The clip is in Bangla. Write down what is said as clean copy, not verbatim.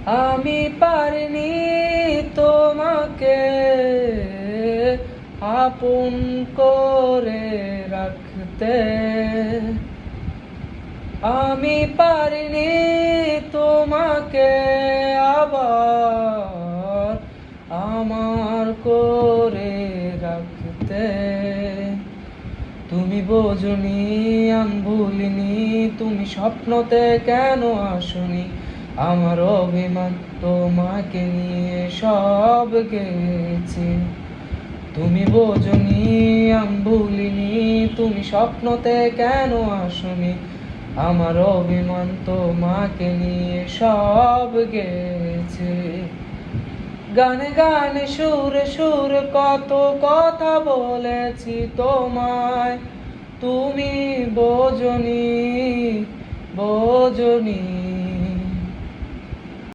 আমি পারিনি তোমাকে আপন করে রাখতে, আমি পারিনি তোমাকে আবার আমার করে রাখতে। তুমি বোঝনি আমি ভুলিনি, তুমি স্বপ্নতে কেন আসনি, আমার অভিমান তোমাকে নিয়ে সব গেছে। তুমি বোঝনি আমি ভুলিনি, তুমি স্বপ্নতে কেন আসনি, আমার অভিমান তোমাকে নিয়ে সব গেছে। গানে গানে সুরে সুরে কত কথা বলেছি তোমায়, তুমি বোঝনি, বোঝনি।